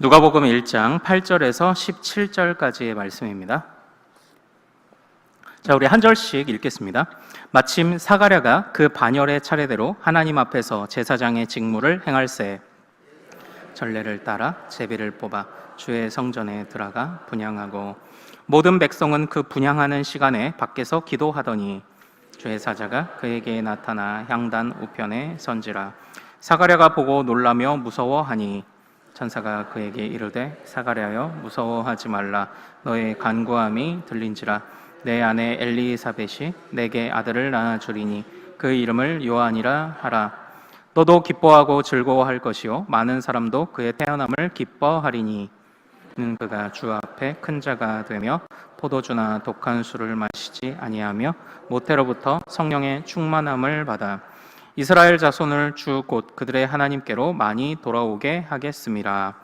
누가복음 1장 8절에서 17절까지의 말씀입니다. 자, 우리 한 절씩 읽겠습니다. 마침 사가랴가 그 반열의 차례대로 하나님 앞에서 제사장의 직무를 행할새 전례를 따라 제비를 뽑아 주의 성전에 들어가 분향하고 모든 백성은 그 분향하는 시간에 밖에서 기도하더니 주의 사자가 그에게 나타나 향단 우편에 선지라. 사가랴가 보고 놀라며 무서워하니 천사가 그에게 이르되 사가랴여 무서워하지 말라. 너의 간구함이 들린지라. 내 아내 엘리사벳이 내게 아들을 낳아주리니 그 이름을 요한이라 하라. 너도 기뻐하고 즐거워할 것이요 많은 사람도 그의 태어남을 기뻐하리니 이는 그가 주 앞에 큰 자가 되며 포도주나 독한 술을 마시지 아니하며 모태로부터 성령의 충만함을 받아 이스라엘 자손을 주 곧 그들의 하나님께로 많이 돌아오게 하겠음이라.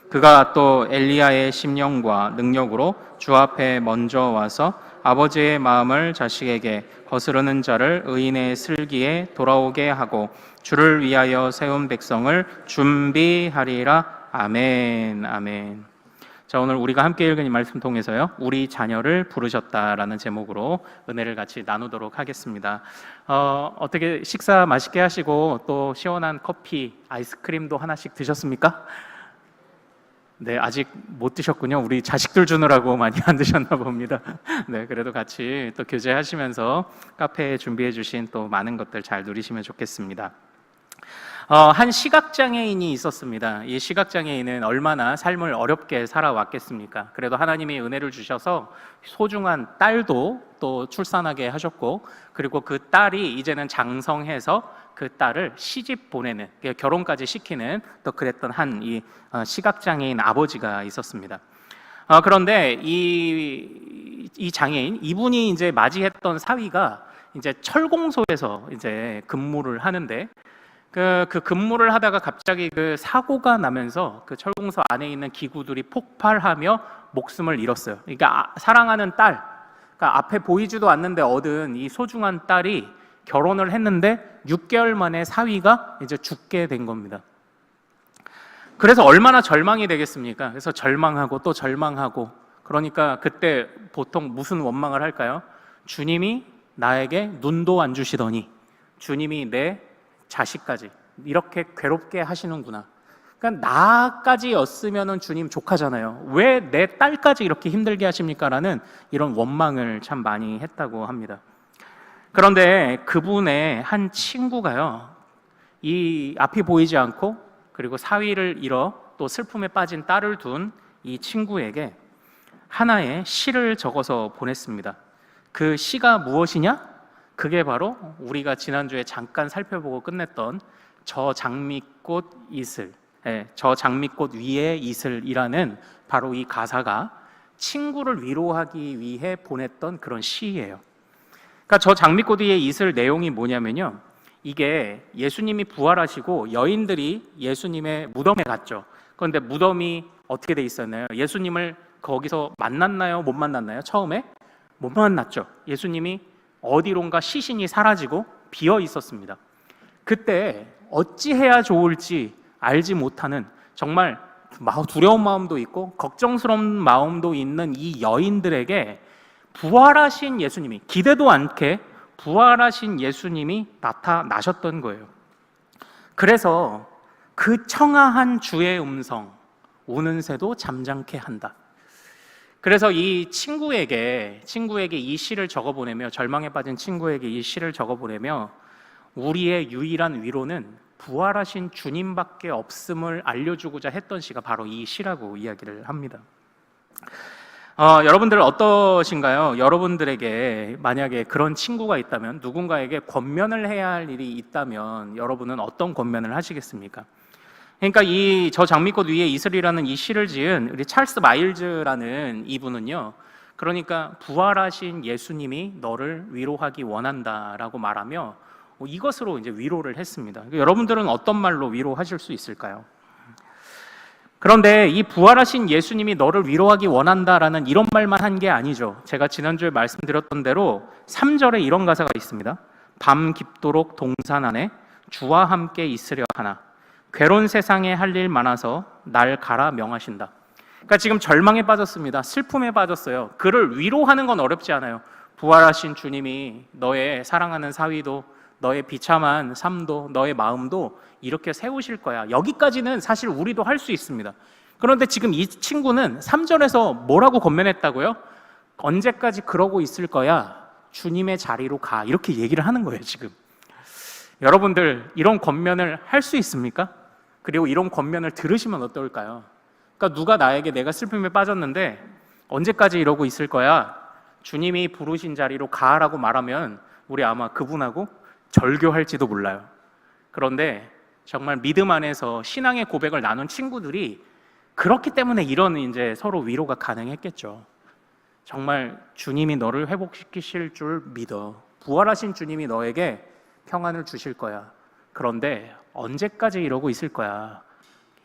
그가 또 엘리야의 심령과 능력으로 주 앞에 먼저 와서 아버지의 마음을 자식에게 거스르는 자를 의인의 슬기에 돌아오게 하고 주를 위하여 세운 백성을 준비하리라. 아멘. 아멘. 자, 오늘 우리가 함께 읽은 이 말씀 통해서요, 우리 자녀를 부르셨다라는 제목으로 은혜를 같이 나누도록 하겠습니다. 어떻게 식사 맛있게 하시고 또 시원한 커피, 아이스크림도 하나씩 드셨습니까? 네, 아직 못 드셨군요. 우리 자식들 주느라고 많이 안 드셨나 봅니다. 네, 그래도 같이 또 교제하시면서 카페에 준비해 주신 또 많은 것들 잘 누리시면 좋겠습니다. 한 시각장애인이 있었습니다. 이 시각장애인은 얼마나 삶을 어렵게 살아왔겠습니까? 그래도 하나님이 은혜를 주셔서 소중한 딸도 또 출산하게 하셨고, 그리고 그 딸이 이제는 장성해서 그 딸을 시집 보내는, 결혼까지 시키는 또 그랬던 한 이 시각장애인 아버지가 있었습니다. 그런데 이 장애인, 이분이 이제 맞이했던 사위가 이제 철공소에서 이제 근무를 하는데, 그 근무를 하다가 갑자기 그 사고가 나면서 그 철공소 안에 있는 기구들이 폭발하며 목숨을 잃었어요. 그러니까 사랑하는 딸, 그러니까 앞에 보이지도 않는데 얻은 이 소중한 딸이 결혼을 했는데 6개월 만에 사위가 이제 죽게 된 겁니다. 그래서 얼마나 절망이 되겠습니까? 그래서 절망하고 또 절망하고, 그러니까 그때 보통 무슨 원망을 할까요? 주님이 나에게 눈도 안 주시더니 주님이 내 자식까지 이렇게 괴롭게 하시는구나. 그러니까 나까지였으면은 주님 족하잖아요. 왜 내 딸까지 이렇게 힘들게 하십니까? 라는 이런 원망을 참 많이 했다고 합니다. 그런데 그분의 한 친구가요, 이 앞이 보이지 않고 그리고 사위를 잃어 또 슬픔에 빠진 딸을 둔 이 친구에게 하나의 시를 적어서 보냈습니다. 그 시가 무엇이냐? 그게 바로 우리가 지난주에 잠깐 살펴보고 끝냈던 저 장미꽃 이슬, 저 장미꽃 위에 이슬이라는 바로 이 가사가 친구를 위로하기 위해 보냈던 그런 시예요. 그러니까 저 장미꽃 위에 이슬 내용이 뭐냐면요, 이게 예수님이 부활하시고 여인들이 예수님의 무덤에 갔죠. 그런데 무덤이 어떻게 돼 있었나요? 예수님을 거기서 만났나요? 못 만났나요? 처음에 못 만났죠. 예수님이 어디론가 시신이 사라지고 비어 있었습니다. 그때 어찌해야 좋을지 알지 못하는, 정말 두려운 마음도 있고 걱정스러운 마음도 있는 이 여인들에게 부활하신 예수님이, 기대도 않게 부활하신 예수님이 나타나셨던 거예요. 그래서 그 청아한 주의 음성, 우는 새도 잠잠케 한다. 그래서 이 친구에게 이 시를 적어보내며, 절망에 빠진 친구에게 이 시를 적어보내며 우리의 유일한 위로는 부활하신 주님밖에 없음을 알려주고자 했던 시가 바로 이 시라고 이야기를 합니다. 여러분들 어떠신가요? 여러분들에게 만약에 그런 친구가 있다면, 누군가에게 권면을 해야 할 일이 있다면 여러분은 어떤 권면을 하시겠습니까? 그러니까 이 저 장미꽃 위에 이슬이라는 이 시를 지은 우리 찰스 마일즈라는 이분은요, 그러니까 부활하신 예수님이 너를 위로하기 원한다라고 말하며 이것으로 이제 위로를 했습니다. 여러분들은 어떤 말로 위로하실 수 있을까요? 그런데 이 부활하신 예수님이 너를 위로하기 원한다라는 이런 말만 한 게 아니죠. 제가 지난주에 말씀드렸던 대로 3절에 이런 가사가 있습니다. 밤 깊도록 동산 안에 주와 함께 있으려 하나 괴로운 세상에 할 일 많아서 날 가라 명하신다. 그러니까 지금 절망에 빠졌습니다. 슬픔에 빠졌어요. 그를 위로하는 건 어렵지 않아요. 부활하신 주님이 너의 사랑하는 사위도, 너의 비참한 삶도, 너의 마음도 이렇게 세우실 거야. 여기까지는 사실 우리도 할 수 있습니다. 그런데 지금 이 친구는 3절에서 뭐라고 권면했다고요? 언제까지 그러고 있을 거야? 주님의 자리로 가. 이렇게 얘기를 하는 거예요, 지금. 여러분들, 이런 권면을 할 수 있습니까? 그리고 이런 권면을 들으시면 어떨까요? 그러니까 누가 나에게 내가 슬픔에 빠졌는데 언제까지 이러고 있을 거야? 주님이 부르신 자리로 가라고 말하면 우리 아마 그분하고 절교할지도 몰라요. 그런데 정말 믿음 안에서 신앙의 고백을 나눈 친구들이 그렇기 때문에 이런 이제 서로 위로가 가능했겠죠. 정말 주님이 너를 회복시키실 줄 믿어. 부활하신 주님이 너에게 평안을 주실 거야. 그런데 언제까지 이러고 있을 거야?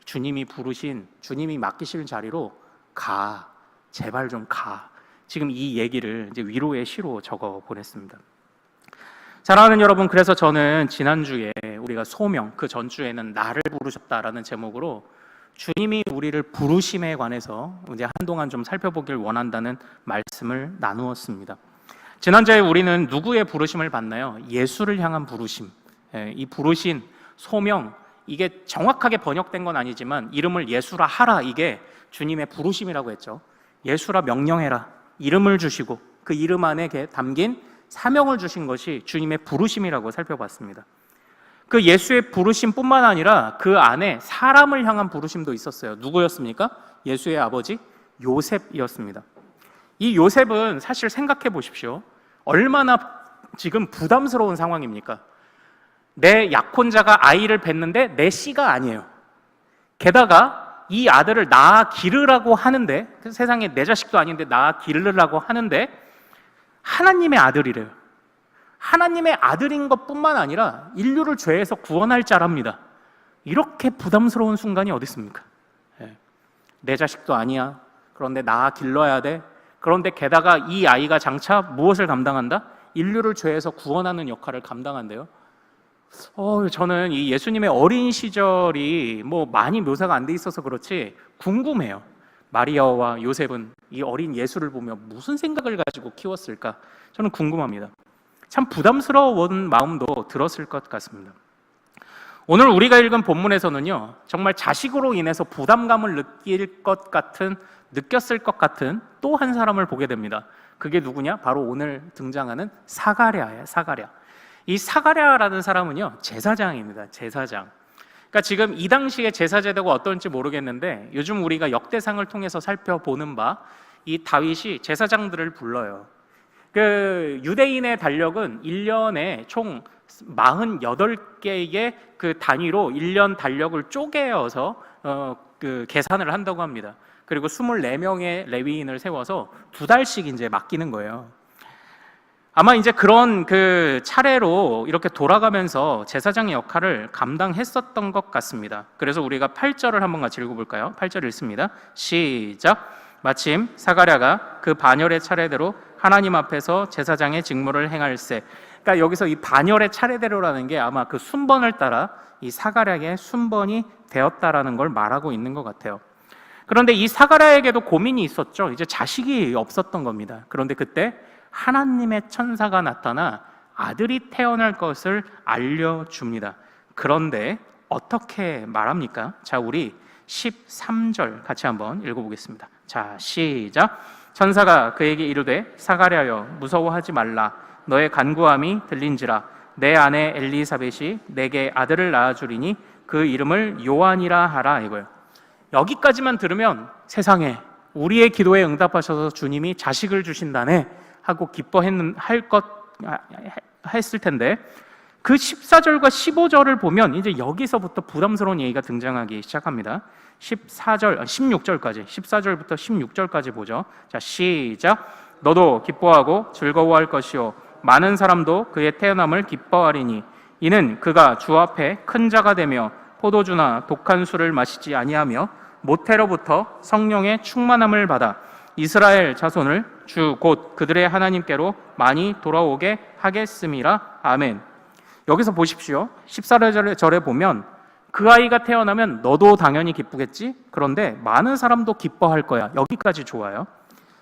주님이 부르신, 주님이 맡기실 자리로 가. 제발 좀 가. 지금 이 얘기를 이제 위로의 시로 적어 보냈습니다. 사랑하는 여러분, 그래서 저는 지난주에 우리가 소명, 그 전주에는 나를 부르셨다라는 제목으로 주님이 우리를 부르심에 관해서 이제 한동안 좀 살펴보길 원한다는 말씀을 나누었습니다. 지난주에 우리는 누구의 부르심을 받나요? 예수를 향한 부르심. 이 부르신 소명, 이게 정확하게 번역된 건 아니지만 이름을 예수라 하라, 이게 주님의 부르심이라고 했죠. 예수라 명령해라, 이름을 주시고 그 이름 안에 담긴 사명을 주신 것이 주님의 부르심이라고 살펴봤습니다. 그 예수의 부르심뿐만 아니라 그 안에 사람을 향한 부르심도 있었어요. 누구였습니까? 예수의 아버지 요셉이었습니다. 이 요셉은 사실 생각해 보십시오. 얼마나 지금 부담스러운 상황입니까? 내 약혼자가 아이를 낳는데 내 씨가 아니에요. 게다가 이 아들을 낳아 기르라고 하는데, 세상에 내 자식도 아닌데 낳아 기르라고 하는데 하나님의 아들이래요. 하나님의 아들인 것뿐만 아니라 인류를 죄에서 구원할 자랍니다. 이렇게 부담스러운 순간이 어디 있습니까? 내 자식도 아니야. 그런데 낳아 길러야 돼. 그런데 게다가 이 아이가 장차 무엇을 감당한다? 인류를 죄에서 구원하는 역할을 감당한대요. 저는 이 예수님의 어린 시절이 뭐 많이 묘사가 안 돼 있어서 그렇지 궁금해요. 마리아와 요셉은 이 어린 예수를 보며 무슨 생각을 가지고 키웠을까? 저는 궁금합니다. 참 부담스러운 마음도 들었을 것 같습니다. 오늘 우리가 읽은 본문에서는요, 정말 자식으로 인해서 부담감을 느꼈을 것 같은 또 한 사람을 보게 됩니다. 그게 누구냐? 바로 오늘 등장하는 사가랴예요. 사가랴. 이 사가랴라는 사람은요, 제사장입니다. 제사장. 그러니까 지금 이 당시에 제사 제도가 어떤지 모르겠는데 요즘 우리가 역대상을 통해서 살펴보는 바 이 다윗이 제사장들을 불러요. 그 유대인의 달력은 1년에 총 48개의 그 단위로 1년 달력을 쪼개어서 그 계산을 한다고 합니다. 그리고 24명의 레위인을 세워서 2달씩 이제 맡기는 거예요. 아마 이제 그런 그 차례로 이렇게 돌아가면서 제사장의 역할을 감당했었던 것 같습니다. 그래서 우리가 8절을 한번 같이 읽어볼까요? 8절 읽습니다. 시작. 마침 사가랴가 그 반열의 차례대로 하나님 앞에서 제사장의 직무를 행할세. 그러니까 여기서 이 반열의 차례대로라는 게 아마 그 순번을 따라 이 사가랴의 순번이 되었다라는 걸 말하고 있는 것 같아요. 그런데 이 사가랴에게도 고민이 있었죠. 이제 자식이 없었던 겁니다. 그런데 그때 하나님의 천사가 나타나 아들이 태어날 것을 알려줍니다. 그런데 어떻게 말합니까? 자, 우리 13절 같이 한번 읽어보겠습니다. 자, 시작. 천사가 그에게 이르되 사가랴여 무서워하지 말라. 너의 간구함이 들린지라. 내 아내 엘리사벳이 내게 아들을 낳아주리니 그 이름을 요한이라 하라. 이거예요. 여기까지만 들으면 세상에 우리의 기도에 응답하셔서 주님이 자식을 주신다네 하고 했을 텐데 그 14절과 15절을 보면 이제 여기서부터 부담스러운 얘기가 등장하기 시작합니다. 16절까지 14절부터 16절까지 보죠. 자, 시작. 너도 기뻐하고 즐거워할 것이요 많은 사람도 그의 태어남을 기뻐하리니 이는 그가 주 앞에 큰 자가 되며 포도주나 독한 술을 마시지 아니하며 모태로부터 성령의 충만함을 받아 이스라엘 자손을 주 곧 그들의 하나님께로 많이 돌아오게 하겠음이라. 아멘. 여기서 보십시오. 14절에 보면 그 아이가 태어나면 너도 당연히 기쁘겠지? 그런데 많은 사람도 기뻐할 거야. 여기까지 좋아요.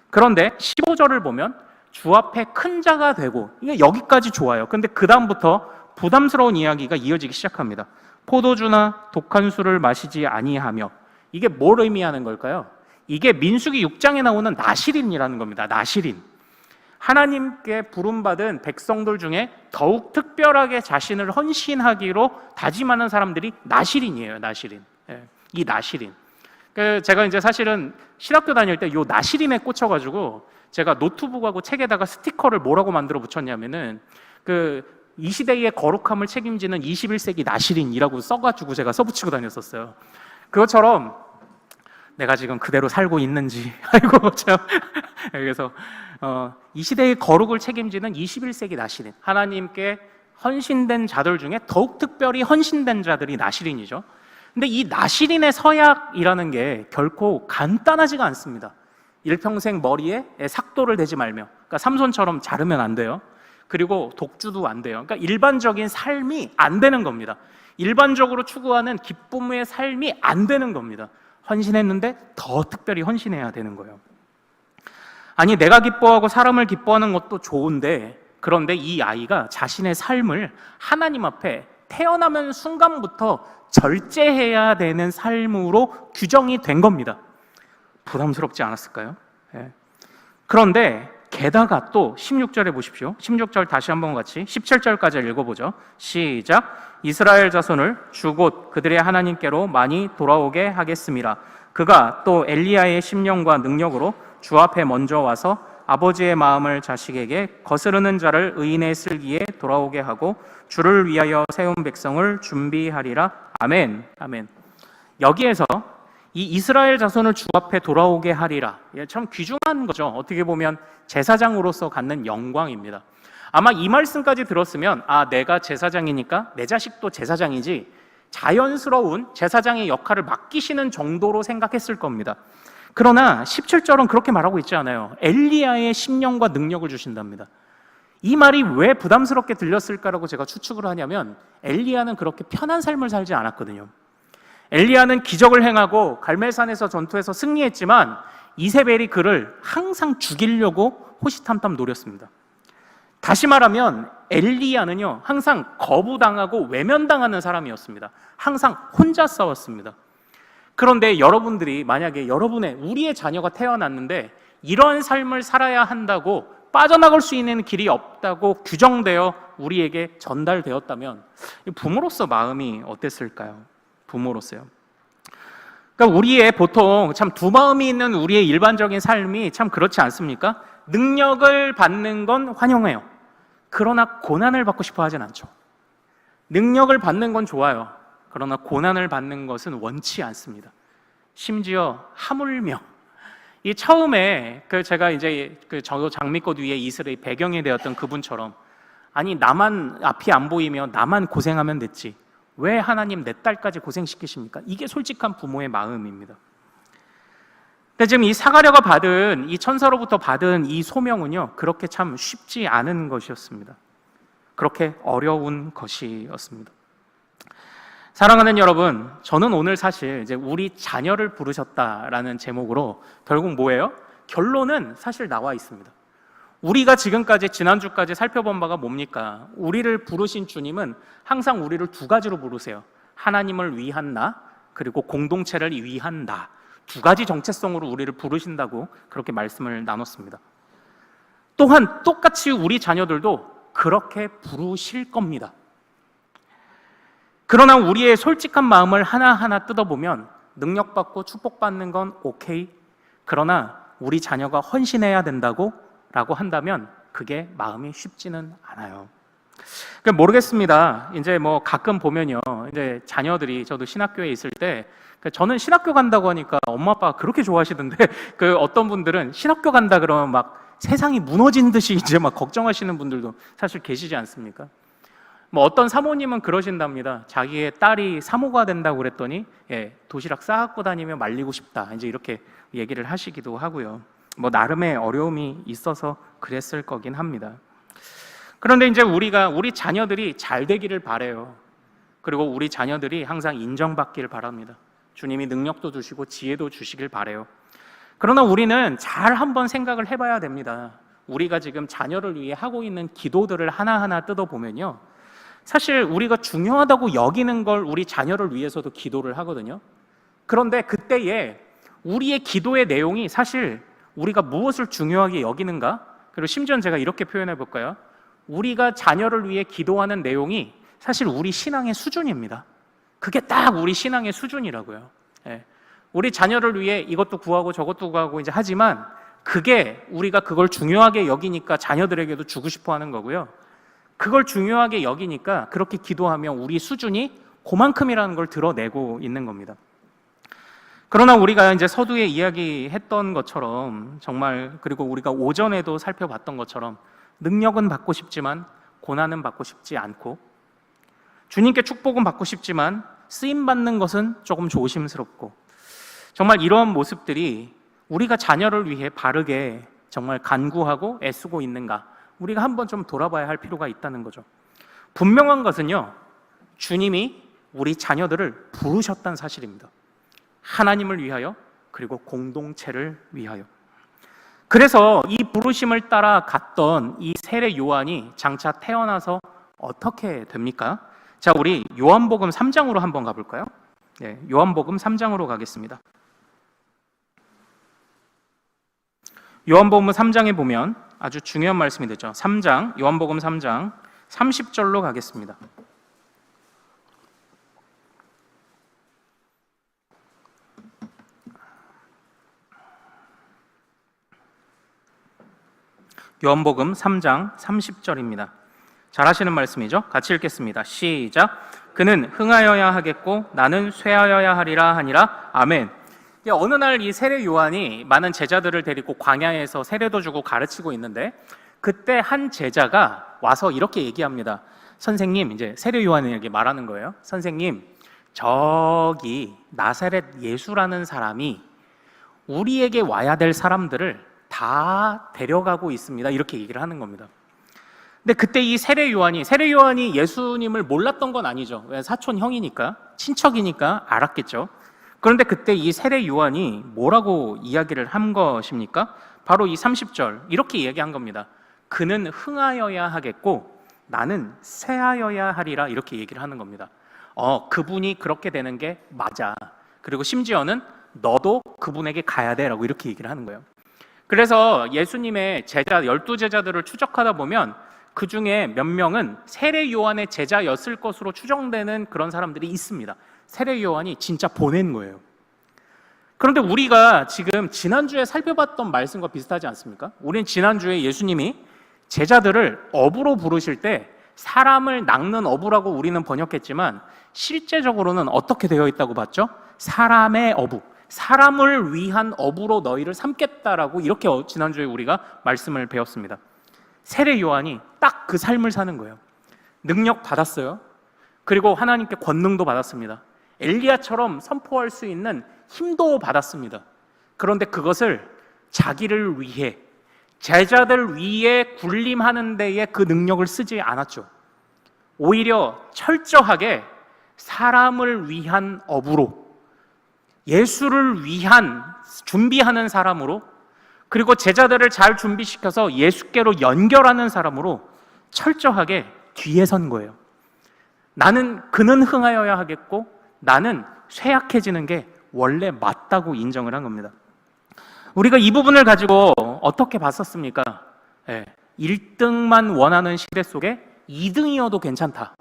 그런데 15절을 보면 주 앞에 큰 자가 되고, 이게 여기까지 좋아요. 근데 그 다음부터 부담스러운 이야기가 이어지기 시작합니다. 포도주나 독한 술을 마시지 아니하며. 이게 뭘 의미하는 걸까요? 이게 민수기 6장에 나오는 나실인이라는 겁니다. 나실인. 하나님께 부름받은 백성들 중에 더욱 특별하게 자신을 헌신하기로 다짐하는 사람들이 나실인이에요. 나실인. 이 나실인. 제가 이제 사실은 신학교 다닐 때 이 나실인에 꽂혀가지고 제가 노트북하고 책에다가 스티커를 뭐라고 만들어 붙였냐면은 이 시대의 거룩함을 책임지는 21세기 나실인이라고 써가지고 제가 써붙이고 다녔었어요. 그것처럼 내가 지금 그대로 살고 있는지 아이고 참. 그래서 이 시대의 거룩을 책임지는 21세기 나실인, 하나님께 헌신된 자들 중에 더욱 특별히 헌신된 자들이 나실인이죠. 근데 이 나실인의 서약이라는 게 결코 간단하지가 않습니다. 일평생 머리에 삭도를 대지 말며, 그러니까 삼손처럼 자르면 안 돼요. 그리고 독주도 안 돼요. 그러니까 일반적인 삶이 안 되는 겁니다. 일반적으로 추구하는 기쁨의 삶이 안 되는 겁니다. 헌신했는데 더 특별히 헌신해야 되는 거예요. 아니, 내가 기뻐하고 사람을 기뻐하는 것도 좋은데, 그런데 이 아이가 자신의 삶을 하나님 앞에 태어나면 순간부터 절제해야 되는 삶으로 규정이 된 겁니다. 부담스럽지 않았을까요? 네. 그런데 게다가 또 16절에 보십시오. 16절 다시 한번 같이 17절까지 읽어보죠. 시작. 이스라엘 자손을 주곧 그들의 하나님께로 많이 돌아오게 하겠습니다. 그가 또 엘리야의 심령과 능력으로 주 앞에 먼저 와서 아버지의 마음을 자식에게 거스르는 자를 의인의 슬기에 돌아오게 하고 주를 위하여 세운 백성을 준비하리라. 아멘. 아멘. 여기에서 이 이스라엘 자손을 주 앞에 돌아오게 하리라, 참 귀중한 거죠. 어떻게 보면 제사장으로서 갖는 영광입니다. 아마 이 말씀까지 들었으면 내가 제사장이니까 내 자식도 제사장이지, 자연스러운 제사장의 역할을 맡기시는 정도로 생각했을 겁니다. 그러나 17절은 그렇게 말하고 있지 않아요. 엘리야의 심령과 능력을 주신답니다. 이 말이 왜 부담스럽게 들렸을까라고 제가 추측을 하냐면, 엘리야는 그렇게 편한 삶을 살지 않았거든요. 엘리야는 기적을 행하고 갈멜산에서 전투해서 승리했지만 이세벨이 그를 항상 죽이려고 호시탐탐 노렸습니다. 다시 말하면 엘리야는요, 항상 거부당하고 외면당하는 사람이었습니다. 항상 혼자 싸웠습니다. 그런데 여러분들이 만약에 우리의 자녀가 태어났는데 이런 삶을 살아야 한다고, 빠져나갈 수 있는 길이 없다고 규정되어 우리에게 전달되었다면 부모로서 마음이 어땠을까요? 부모로서요. 그러니까 우리의 보통 참 두 마음이 있는 우리의 일반적인 삶이 참 그렇지 않습니까? 능력을 받는 건 환영해요. 그러나 고난을 받고 싶어 하진 않죠. 능력을 받는 건 좋아요. 그러나 고난을 받는 것은 원치 않습니다. 심지어 하물며 이 처음에 제가 이제 저 장미꽃 위에 이슬의 배경이 되었던 그분처럼, 아니 나만 앞이 안 보이면 나만 고생하면 됐지, 왜 하나님 내 딸까지 고생시키십니까? 이게 솔직한 부모의 마음입니다. 근데 지금 이 사가랴가 받은, 이 천사로부터 받은 이 소명은요, 그렇게 참 쉽지 않은 것이었습니다. 그렇게 어려운 것이었습니다. 사랑하는 여러분, 저는 오늘 사실 이제 우리 자녀를 부르셨다라는 제목으로 결국 뭐예요? 결론은 사실 나와 있습니다. 우리가 지금까지, 지난주까지 살펴본 바가 뭡니까? 우리를 부르신 주님은 항상 우리를 두 가지로 부르세요. 하나님을 위한 나, 그리고 공동체를 위한 나. 두 가지 정체성으로 우리를 부르신다고 그렇게 말씀을 나눴습니다. 또한 똑같이 우리 자녀들도 그렇게 부르실 겁니다. 그러나 우리의 솔직한 마음을 하나하나 뜯어보면 능력받고 축복받는 건 오케이. 그러나 우리 자녀가 헌신해야 된다고 라고 한다면 그게 마음이 쉽지는 않아요. 모르겠습니다. 이제 뭐 가끔 보면요, 이제 자녀들이, 저도 신학교에 있을 때, 저는 신학교 간다고 하니까 엄마 아빠가 그렇게 좋아하시던데, 어떤 분들은 신학교 간다 그러면 막 세상이 무너진 듯이 이제 막 걱정하시는 분들도 사실 계시지 않습니까? 뭐 어떤 사모님은 그러신답니다. 자기의 딸이 사모가 된다고 그랬더니 도시락 싸갖고 다니며 말리고 싶다, 이제 이렇게 얘기를 하시기도 하고요. 뭐 나름의 어려움이 있어서 그랬을 거긴 합니다. 그런데 이제 우리 자녀들이 잘 되기를 바래요. 그리고 우리 자녀들이 항상 인정받기를 바랍니다. 주님이 능력도 주시고 지혜도 주시길 바라요. 그러나 우리는 잘 한번 생각을 해봐야 됩니다. 우리가 지금 자녀를 위해 하고 있는 기도들을 하나하나 뜯어보면요, 사실 우리가 중요하다고 여기는 걸 우리 자녀를 위해서도 기도를 하거든요. 그런데 그때에 우리의 기도의 내용이 사실 우리가 무엇을 중요하게 여기는가? 그리고 심지어는 제가 이렇게 표현해 볼까요? 우리가 자녀를 위해 기도하는 내용이 사실 우리 신앙의 수준입니다. 그게 딱 우리 신앙의 수준이라고요. 우리 자녀를 위해 이것도 구하고 저것도 구하고 이제 하지만 그게 우리가 그걸 중요하게 여기니까 자녀들에게도 주고 싶어 하는 거고요. 그걸 중요하게 여기니까 그렇게 기도하면 우리 수준이 그만큼이라는 걸 드러내고 있는 겁니다. 그러나 우리가 이제 서두에 이야기했던 것처럼 정말, 그리고 우리가 오전에도 살펴봤던 것처럼 능력은 받고 싶지만 고난은 받고 싶지 않고, 주님께 축복은 받고 싶지만 쓰임 받는 것은 조금 조심스럽고, 정말 이러한 모습들이 우리가 자녀를 위해 바르게 정말 간구하고 애쓰고 있는가, 우리가 한번 좀 돌아봐야 할 필요가 있다는 거죠. 분명한 것은요, 주님이 우리 자녀들을 부르셨다는 사실입니다. 하나님을 위하여, 그리고 공동체를 위하여. 그래서 이 부르심을 따라 갔던 이 세례 요한이 장차 태어나서 어떻게 됩니까? 자, 우리 요한복음 3장으로 한번 가볼까요? 네, 요한복음 3장으로 가겠습니다. 요한복음 3장에 보면 아주 중요한 말씀이 되죠. 3장, 요한복음 3장 30절로 가겠습니다. 요한복음 3장 30절입니다. 잘 하시는 말씀이죠? 같이 읽겠습니다. 시작. 그는 흥하여야 하겠고 나는 쇠하여야 하리라 하니라. 아멘. 어느 날 이 세례 요한이 많은 제자들을 데리고 광야에서 세례도 주고 가르치고 있는데, 그때 한 제자가 와서 이렇게 얘기합니다. 선생님, 이제 세례 요한에게 말하는 거예요. 선생님, 저기 나사렛 예수라는 사람이 우리에게 와야 될 사람들을 다 데려가고 있습니다. 이렇게 얘기를 하는 겁니다. 근데 그때 이 세례 요한이 예수님을 몰랐던 건 아니죠. 왜? 사촌 형이니까, 친척이니까 알았겠죠. 그런데 그때 이 세례 요한이 뭐라고 이야기를 한 것입니까? 바로 이 30절 이렇게 이야기한 겁니다. 그는 흥하여야 하겠고 나는 쇠하여야 하리라, 이렇게 얘기를 하는 겁니다. 그분이 그렇게 되는 게 맞아. 그리고 심지어는 너도 그분에게 가야 돼 라고 이렇게 얘기를 하는 거예요. 그래서 예수님의 제자 12제자들을 추적하다 보면 그 중에 몇 명은 세례 요한의 제자였을 것으로 추정되는 그런 사람들이 있습니다. 세례 요한이 진짜 보낸 거예요. 그런데 우리가 지금 지난주에 살펴봤던 말씀과 비슷하지 않습니까? 우리는 지난주에 예수님이 제자들을 어부로 부르실 때 사람을 낚는 어부라고 우리는 번역했지만 실제적으로는 어떻게 되어 있다고 봤죠? 사람의 어부, 사람을 위한 어부로 너희를 삼겠다라고 이렇게 지난주에 우리가 말씀을 배웠습니다. 세례 요한이 딱 그 삶을 사는 거예요. 능력 받았어요. 그리고 하나님께 권능도 받았습니다. 엘리야처럼 선포할 수 있는 힘도 받았습니다. 그런데 그것을 자기를 위해, 제자들 위에 군림하는 데에 그 능력을 쓰지 않았죠. 오히려 철저하게 사람을 위한 어부로, 예수를 위한 준비하는 사람으로, 그리고 제자들을 잘 준비시켜서 예수께로 연결하는 사람으로 철저하게 뒤에 선 거예요. 그는 흥하여야 하겠고 나는 쇠약해지는 게 원래 맞다고 인정을 한 겁니다. 우리가 이 부분을 가지고 어떻게 봤었습니까? 1등만 원하는 시대 속에 2등이어도 괜찮다.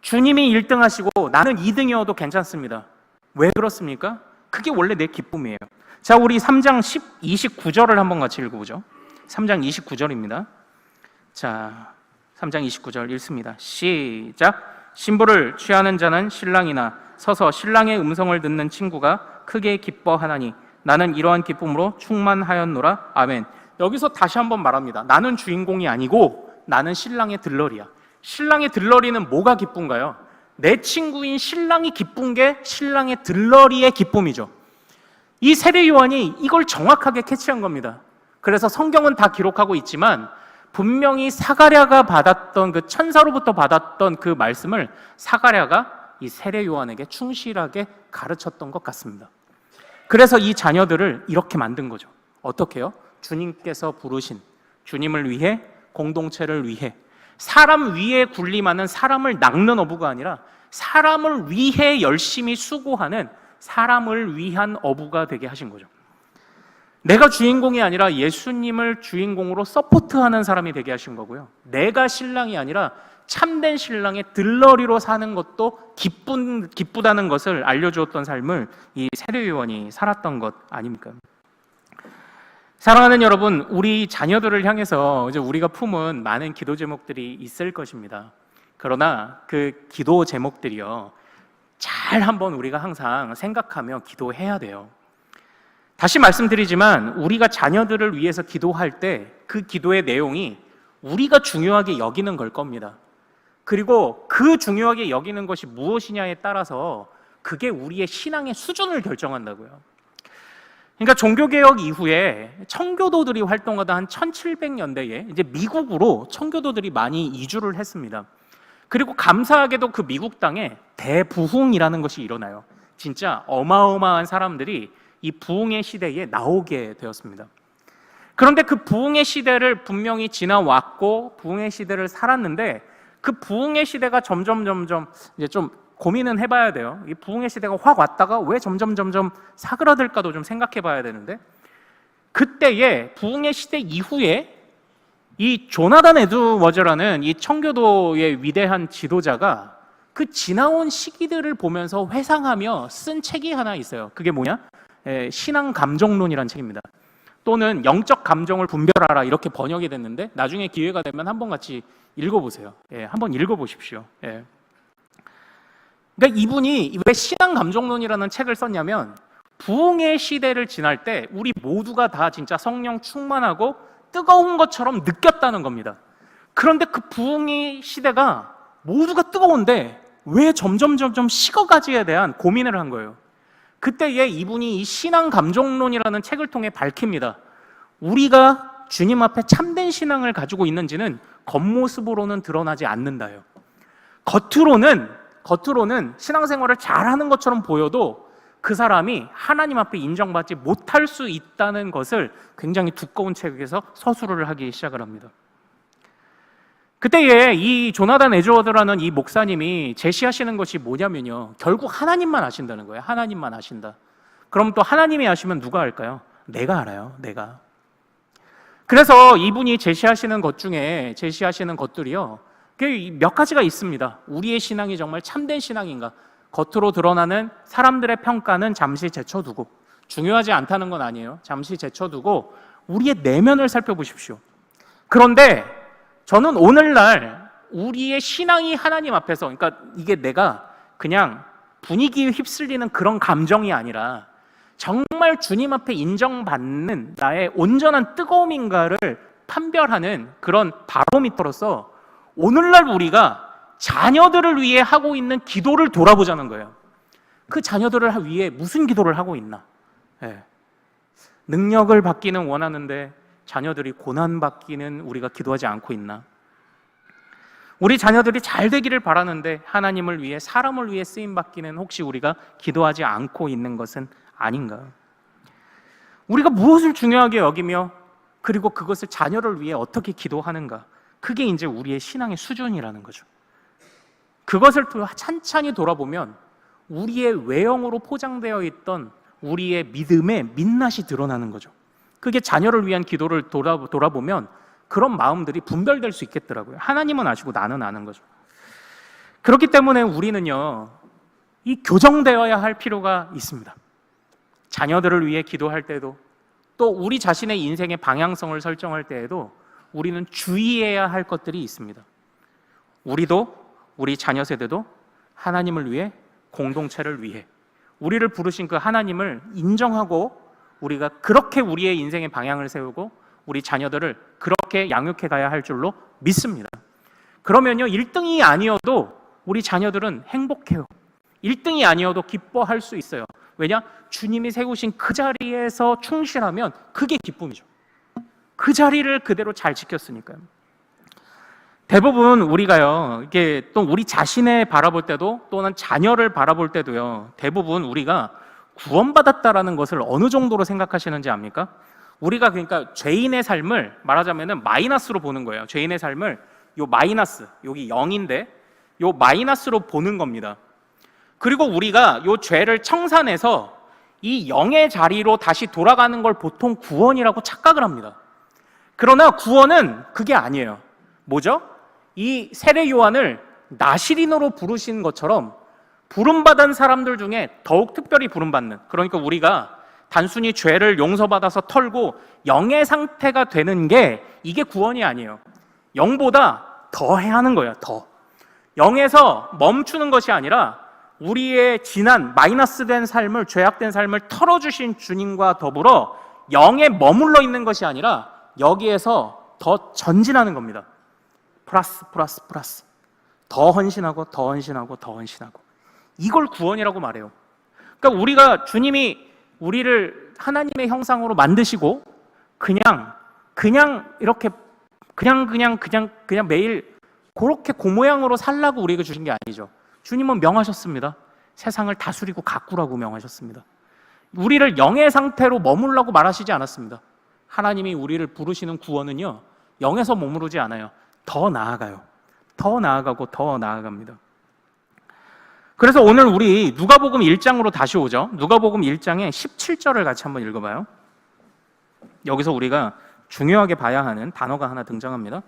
주님이 1등 하시고 나는 2등이어도 괜찮습니다. 왜 그렇습니까? 그게 원래 내 기쁨이에요. 자, 우리 3장 29절을 한번 같이 읽어보죠. 3장 29절입니다. 자, 3장 29절 읽습니다. 시작. 신부를 취하는 자는 신랑이나 서서 신랑의 음성을 듣는 친구가 크게 기뻐하나니 나는 이러한 기쁨으로 충만하였노라. 아멘. 여기서 다시 한번 말합니다. 나는 주인공이 아니고 나는 신랑의 들러리야. 신랑의 들러리는 뭐가 기쁜가요? 내 친구인 신랑이 기쁜 게 신랑의 들러리의 기쁨이죠. 이 세례 요한이 이걸 정확하게 캐치한 겁니다. 그래서 성경은 다 기록하고 있지만 분명히 사가랴가 받았던 그 천사로부터 받았던 그 말씀을 사가랴가 이 세례 요한에게 충실하게 가르쳤던 것 같습니다. 그래서 이 자녀들을 이렇게 만든 거죠. 어떻게요? 주님께서 부르신, 주님을 위해, 공동체를 위해, 사람 위에 군림하는, 사람을 낚는 어부가 아니라 사람을 위해 열심히 수고하는, 사람을 위한 어부가 되게 하신 거죠. 내가 주인공이 아니라 예수님을 주인공으로 서포트하는 사람이 되게 하신 거고요. 내가 신랑이 아니라 참된 신랑의 들러리로 사는 것도 기쁘다는 것을 알려주었던 삶을 이 세례 요한이 살았던 것 아닙니까? 사랑하는 여러분, 우리 자녀들을 향해서 이제 우리가 품은 많은 기도 제목들이 있을 것입니다. 그러나 그 기도 제목들이요, 잘 한번 우리가 항상 생각하며 기도해야 돼요. 다시 말씀드리지만 우리가 자녀들을 위해서 기도할 때 그 기도의 내용이 우리가 중요하게 여기는 걸 겁니다. 그리고 그 중요하게 여기는 것이 무엇이냐에 따라서 그게 우리의 신앙의 수준을 결정한다고요. 그러니까 종교개혁 이후에 청교도들이 활동하던 한 1700년대에 이제 미국으로 청교도들이 많이 이주를 했습니다. 그리고 감사하게도 그 미국 땅에 대부흥이라는 것이 일어나요. 진짜 어마어마한 사람들이 이 부흥의 시대에 나오게 되었습니다. 그런데 그 부흥의 시대를 분명히 지나왔고 부흥의 시대를 살았는데 그 부흥의 시대가 점점 이제 좀 고민은 해봐야 돼요. 이 부흥의 시대가 확 왔다가 왜 점점 사그라들까도 좀 생각해봐야 되는데, 그때의 부흥의 시대 이후에 이 조나단 에드워즈라는 이 청교도의 위대한 지도자가 그 지나온 시기들을 보면서 회상하며 쓴 책이 하나 있어요. 그게 뭐냐? 신앙 감정론이라는 책입니다. 또는 영적 감정을 분별하라, 이렇게 번역이 됐는데 나중에 기회가 되면 한번 같이 읽어보세요. 한번 읽어보십시오. 그러니까 이분이 왜 신앙 감정론이라는 책을 썼냐면, 부흥의 시대를 지날 때 우리 모두가 다 진짜 성령 충만하고 뜨거운 것처럼 느꼈다는 겁니다. 그런데 그 부흥의 시대가 모두가 뜨거운데 왜 점점 식어가지에 대한 고민을 한 거예요. 그때에 이분이 이 신앙 감정론이라는 책을 통해 밝힙니다. 우리가 주님 앞에 참된 신앙을 가지고 있는지는 겉모습으로는 드러나지 않는다요. 겉으로는 신앙생활을 잘하는 것처럼 보여도 그 사람이 하나님 앞에 인정받지 못할 수 있다는 것을 굉장히 두꺼운 책에서 서술을 하기 시작을 합니다. 그때에 이 조나단 에드워드라는 이 목사님이 제시하시는 것이 뭐냐면요, 결국 하나님만 아신다는 거예요. 하나님만 아신다. 그럼 또 하나님이 아시면 누가 알까요? 내가 알아요. 내가. 그래서 이분이 제시하시는 것들이요, 몇 가지가 있습니다. 우리의 신앙이 정말 참된 신앙인가? 겉으로 드러나는 사람들의 평가는 잠시 제쳐두고, 중요하지 않다는 건 아니에요. 잠시 제쳐두고 우리의 내면을 살펴보십시오. 그런데 저는 오늘날 우리의 신앙이 하나님 앞에서, 그러니까 이게 내가 그냥 분위기에 휩쓸리는 그런 감정이 아니라 정말 주님 앞에 인정받는 나의 온전한 뜨거움인가를 판별하는 그런 바로미터로서 오늘날 우리가 자녀들을 위해 하고 있는 기도를 돌아보자는 거예요. 그 자녀들을 위해 무슨 기도를 하고 있나? 능력을 받기는 원하는데 자녀들이 고난받기는 우리가 기도하지 않고 있나? 우리 자녀들이 잘 되기를 바라는데 하나님을 위해, 사람을 위해 쓰임받기는 혹시 우리가 기도하지 않고 있는 것은 아닌가? 우리가 무엇을 중요하게 여기며 그리고 그것을 자녀를 위해 어떻게 기도하는가? 그게 이제 우리의 신앙의 수준이라는 거죠. 그것을 찬찬히 돌아보면 우리의 외형으로 포장되어 있던 우리의 믿음의 민낯이 드러나는 거죠. 그게 자녀를 위한 기도를 돌아보면 그런 마음들이 분별될 수 있겠더라고요. 하나님은 아시고 나는 아는 거죠. 그렇기 때문에 우리는요, 이 교정되어야 할 필요가 있습니다. 자녀들을 위해 기도할 때도, 또 우리 자신의 인생의 방향성을 설정할 때에도 우리는 주의해야 할 것들이 있습니다. 우리도, 우리 자녀 세대도 하나님을 위해, 공동체를 위해, 우리를 부르신 그 하나님을 인정하고 우리가 그렇게 우리의 인생의 방향을 세우고 우리 자녀들을 그렇게 양육해 가야 할 줄로 믿습니다. 그러면요, 1등이 아니어도 우리 자녀들은 행복해요. 1등이 아니어도 기뻐할 수 있어요. 왜냐? 주님이 세우신 그 자리에서 충실하면 그게 기쁨이죠. 그 자리를 그대로 잘 지켰으니까요. 대부분 우리가요, 이게 또 우리 자신을 바라볼 때도 또는 자녀를 바라볼 때도요, 대부분 우리가 구원받았다라는 것을 어느 정도로 생각하시는지 압니까? 우리가 그러니까 죄인의 삶을 말하자면은 마이너스로 보는 거예요. 죄인의 삶을 요 마이너스, 여기 0인데 요 마이너스로 보는 겁니다. 그리고 우리가 요 죄를 청산해서 이 0의 자리로 다시 돌아가는 걸 보통 구원이라고 착각을 합니다. 그러나 구원은 그게 아니에요. 뭐죠? 이 세례 요한을 나시린으로 부르신 것처럼 부름받은 사람들 중에 더욱 특별히 부름받는, 그러니까 우리가 단순히 죄를 용서받아서 털고 영의 상태가 되는 게 이게 구원이 아니에요. 영보다 더 해야 하는 거예요. 더 영에서 멈추는 것이 아니라 우리의 지난 마이너스된 삶을, 죄악된 삶을 털어주신 주님과 더불어 영에 머물러 있는 것이 아니라 여기에서 더 전진하는 겁니다. 플러스 플러스 플러스, 더 헌신하고 더 헌신하고 더 헌신하고, 이걸 구원이라고 말해요. 그러니까 우리가 주님이 우리를 하나님의 형상으로 만드시고 그냥 이렇게 그냥 매일 그렇게 그 모양으로 살라고 우리에게 주신 게 아니죠. 주님은 명하셨습니다. 세상을 다스리고 가꾸라고 명하셨습니다. 우리를 영의 상태로 머물라고 말하시지 않았습니다. 하나님이 우리를 부르시는 구원은요, 영에서 머무르지 않아요. 더 나아가요. 더 나아가고 더 나아갑니다. 그래서 오늘 우리 누가복음 1장으로 다시 오죠. 누가복음 1장의 17절을 같이 한번 읽어봐요. 여기서 우리가 중요하게 봐야 하는 단어가 하나 등장합니다.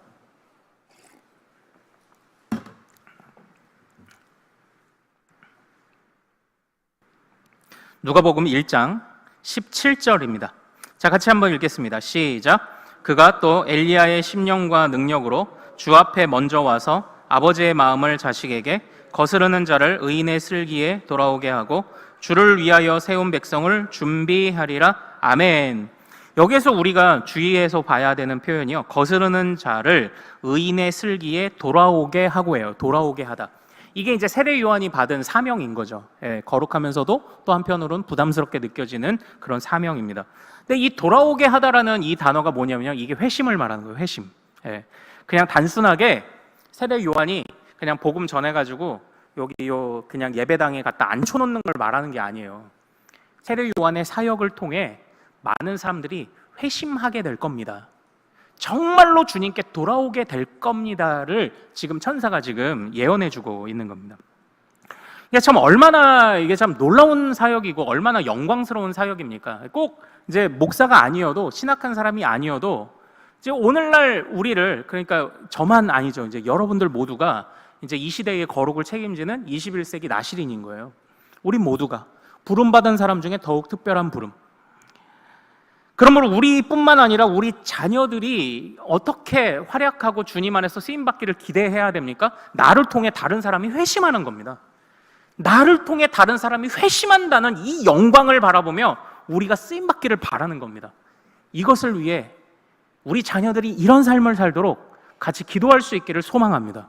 누가복음 1장 17절입니다. 자, 같이 한번 읽겠습니다. 시작. 그가 또 엘리야의 심령과 능력으로 주 앞에 먼저 와서 아버지의 마음을 자식에게, 거스르는 자를 의인의 슬기에 돌아오게 하고 주를 위하여 세운 백성을 준비하리라. 아멘. 여기에서 우리가 주의해서 봐야 되는 표현이요, 거스르는 자를 의인의 슬기에 돌아오게 하고예요. 돌아오게 하다. 이게 이제 세례 요한이 받은 사명인 거죠. 예, 거룩하면서도 또 한편으로는 부담스럽게 느껴지는 그런 사명입니다. 근데 이 돌아오게 하다라는 이 단어가 뭐냐면요, 이게 회심을 말하는 거예요. 회심. 예, 그냥 단순하게 세례 요한이 그냥 복음 전해가지고 여기 그냥 예배당에 갖다 앉혀놓는 걸 말하는 게 아니에요. 세례 요한의 사역을 통해 많은 사람들이 회심하게 될 겁니다. 정말로 주님께 돌아오게 될 겁니다를 지금 천사가 지금 예언해주고 있는 겁니다. 이게 참 얼마나 이게 참 놀라운 사역이고 얼마나 영광스러운 사역입니까? 꼭 이제 목사가 아니어도, 신학한 사람이 아니어도 이제 오늘날 우리를, 그러니까 저만 아니죠. 이제 여러분들 모두가 이제 이 시대의 거룩을 책임지는 21세기 나시린인 거예요. 우리 모두가 부름받은 사람 중에 더욱 특별한 부름. 그러므로 우리뿐만 아니라 우리 자녀들이 어떻게 활약하고 주님 안에서 쓰임받기를 기대해야 됩니까? 나를 통해 다른 사람이 회심하는 겁니다. 나를 통해 다른 사람이 회심한다는 이 영광을 바라보며 우리가 쓰임받기를 바라는 겁니다. 이것을 위해 우리 자녀들이 이런 삶을 살도록 같이 기도할 수 있기를 소망합니다.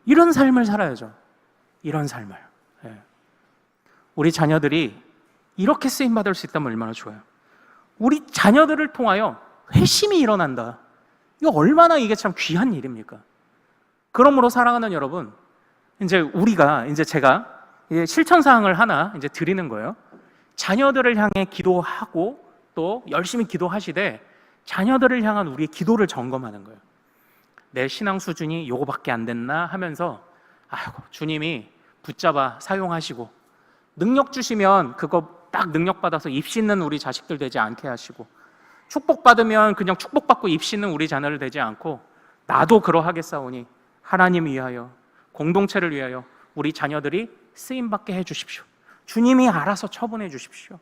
이런 삶을 살아야죠. 이런 삶을. 우리 자녀들이 이렇게 쓰임받을 수 있다면 얼마나 좋아요. 우리 자녀들을 통하여 회심이 일어난다. 이거 얼마나 이게 참 귀한 일입니까? 그러므로 사랑하는 여러분, 이제 우리가, 이제 제가 실천사항을 하나 이제 드리는 거예요. 자녀들을 향해 기도하고 또 열심히 기도하시되 자녀들을 향한 우리의 기도를 점검하는 거예요. 내 신앙 수준이 요거밖에 안 됐나 하면서, 아이고, 주님이 붙잡아 사용하시고 능력 주시면 그거 딱 능력 받아서 입씻는 우리 자식들 되지 않게 하시고, 축복받으면 그냥 축복받고 입씻는 우리 자녀를 되지 않고, 나도 그러하겠사오니 하나님 위하여, 공동체를 위하여 우리 자녀들이 쓰임받게 해주십시오. 주님이 알아서 처분해 주십시오.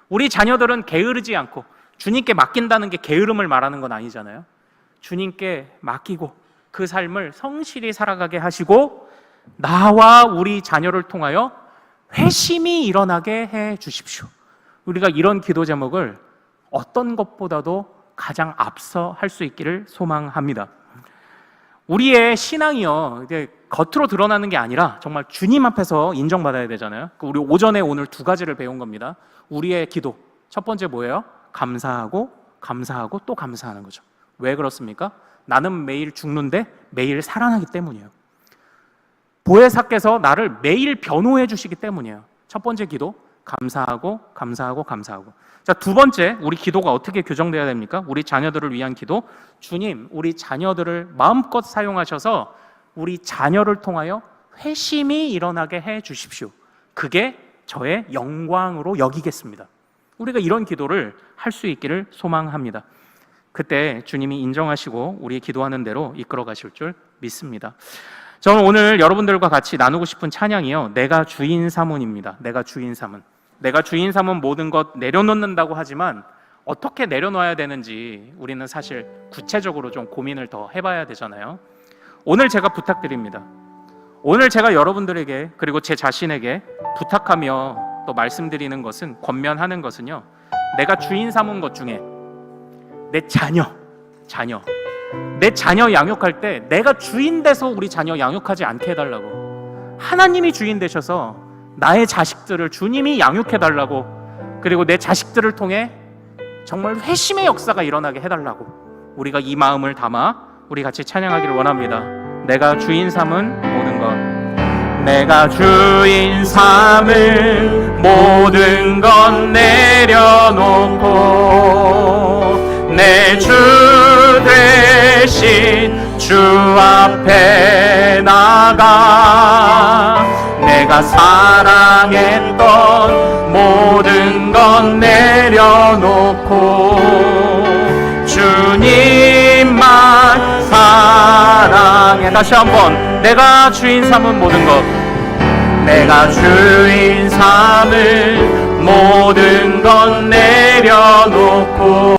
우리 자녀들은 게으르지 않고, 주님께 맡긴다는 게 게으름을 말하는 건 아니잖아요. 주님께 맡기고 그 삶을 성실히 살아가게 하시고 나와 우리 자녀를 통하여 회심이 일어나게 해 주십시오. 우리가 이런 기도 제목을 어떤 것보다도 가장 앞서 할 수 있기를 소망합니다. 우리의 신앙이요, 이게 겉으로 드러나는 게 아니라 정말 주님 앞에서 인정받아야 되잖아요. 우리 오전에 오늘 두 가지를 배운 겁니다. 우리의 기도, 첫 번째 뭐예요? 감사하고 또 감사하는 거죠. 왜 그렇습니까? 나는 매일 죽는데 매일 살아나기 때문이에요. 보혜사께서 나를 매일 변호해 주시기 때문이에요. 첫 번째 기도, 감사하고 감사하고 감사하고. 자, 두 번째, 우리 기도가 어떻게 규정돼야 됩니까? 우리 자녀들을 위한 기도. 주님, 우리 자녀들을 마음껏 사용하셔서 우리 자녀를 통하여 회심이 일어나게 해 주십시오. 그게 저의 영광으로 여기겠습니다. 우리가 이런 기도를 할 수 있기를 소망합니다. 그때 주님이 인정하시고 우리 기도하는 대로 이끌어 가실 줄 믿습니다. 저는 오늘 여러분들과 같이 나누고 싶은 찬양이요, 내가 주인 삼은입니다. 내가 주인 삼은. 내가 주인 삼은 모든 것 내려놓는다고 하지만 어떻게 내려놓아야 되는지 우리는 사실 구체적으로 좀 고민을 더 해봐야 되잖아요. 오늘 제가 부탁드립니다. 오늘 제가 여러분들에게 그리고 제 자신에게 부탁하며 또 말씀드리는 것은, 권면하는 것은요, 내가 주인 삼은 것 중에 내 자녀 양육할 때 내가 주인 돼서 우리 자녀 양육하지 않게 해달라고, 하나님이 주인 되셔서 나의 자식들을 주님이 양육해달라고, 그리고 내 자식들을 통해 정말 회심의 역사가 일어나게 해달라고, 우리가 이 마음을 담아 우리 같이 찬양하기를 원합니다. 내가 주인 삼은 모든 것, 내가 주인 삼을 모든 것 내려놓고 내 주 대신 주 앞에 나가 내가 사랑했던 모든 것 내려놓고 주님만 사랑해. 다시 한번, 내가 주인 삼은 모든 것, 내가 주인 삼을 모든 것 내려놓고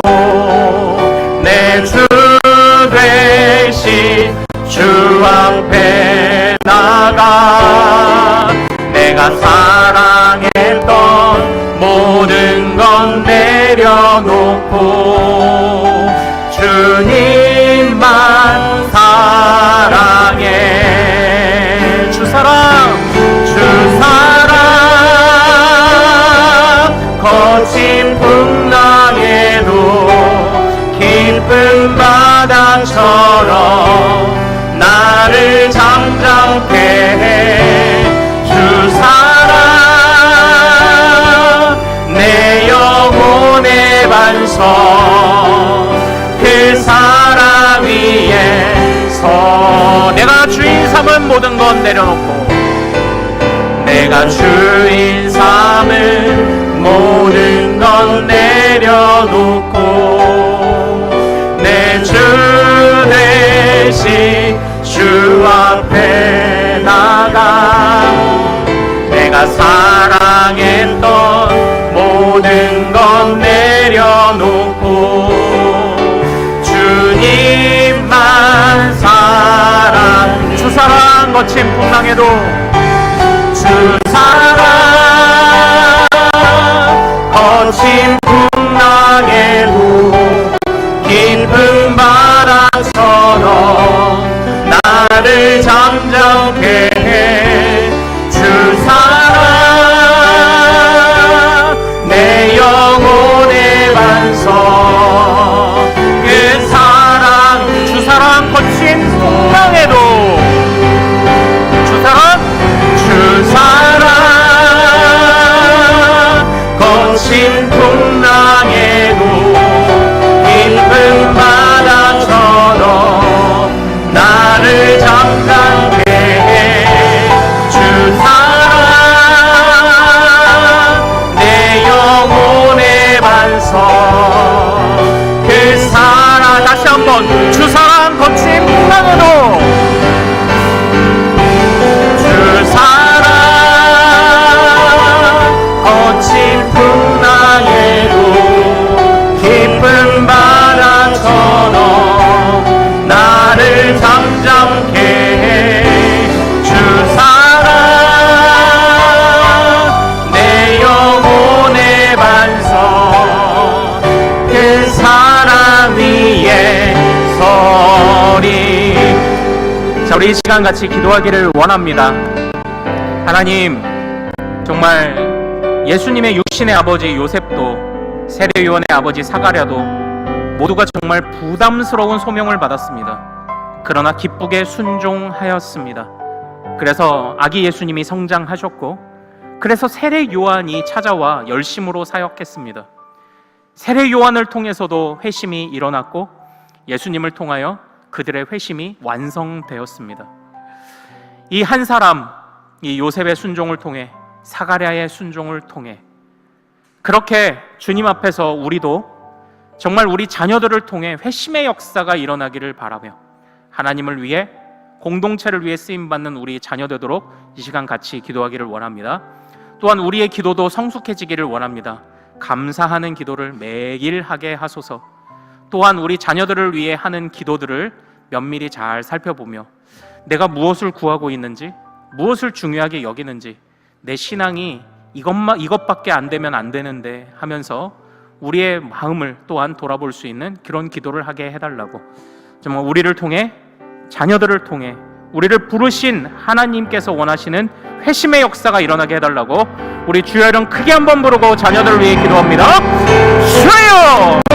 내 주 대신 주 앞에 나가 내가 사랑했던 모든 것 내려놓고 주님만 사랑해. 주 사랑 거친 풍랑에도 깊은 바다처럼 나를 잠잠케 해. 주 사랑 내 영혼의 반석, 그 사랑 위에서 내가 주인 삼은 모든 것 내려놓고 내가 주인 삼을 모든 것 내려놓고 내 주 대신 주 앞에 나가 내가 사랑했던 모든 것 내려놓고 주님만 사랑. 주 사랑 거친 풍랑에도 주 사랑 거친 풍랑에도 깊은 바다처럼 나를 잠잠케 해. 주 사랑 내 영혼의 반석, 그 사랑. 주 사랑 거친 풍랑에도 주 사랑 거친 풍랑에도 깊은 바다처럼 나를 잠잠케 해. 주 사랑 내 영혼의 반석, 그 사랑. 다시 한번, 주 사랑 거친 풍랑에도 주 사랑 거친 풍랑에도 깊은 바다처럼 나를 잠잠케 해. 주 사랑 내 영혼의 반석, 그 사랑 위에 서리. 자, 우리 이 시간 같이 기도하기를 원합니다. 하나님, 정말 예수님의 육신의 아버지 요셉도, 세례요한의 아버지 사가랴도 모두가 정말 부담스러운 소명을 받았습니다. 그러나 기쁘게 순종하였습니다. 그래서 아기 예수님이 성장하셨고, 그래서 세례 요한이 찾아와 열심으로 사역했습니다. 세례 요한을 통해서도 회심이 일어났고, 예수님을 통하여 그들의 회심이 완성되었습니다. 이 한 사람, 이 요셉의 순종을 통해, 사가랴의 순종을 통해, 그렇게 주님 앞에서 우리도 정말 우리 자녀들을 통해 회심의 역사가 일어나기를 바라며, 하나님을 위해, 공동체를 위해 쓰임받는 우리 자녀 되도록 이 시간 같이 기도하기를 원합니다. 또한 우리의 기도도 성숙해지기를 원합니다. 감사하는 기도를 매일 하게 하소서. 또한 우리 자녀들을 위해 하는 기도들을 면밀히 잘 살펴보며, 내가 무엇을 구하고 있는지, 무엇을 중요하게 여기는지, 내 신앙이 이것밖에 안 되면 안 되는데 하면서 우리의 마음을 또한 돌아볼 수 있는 그런 기도를 하게 해달라고, 정말 우리를 통해, 자녀들을 통해 우리를 부르신 하나님께서 원하시는 회심의 역사가 일어나게 해달라고 우리 주여 이름 크게 한번 부르고 자녀들을 위해 기도합니다. 주여!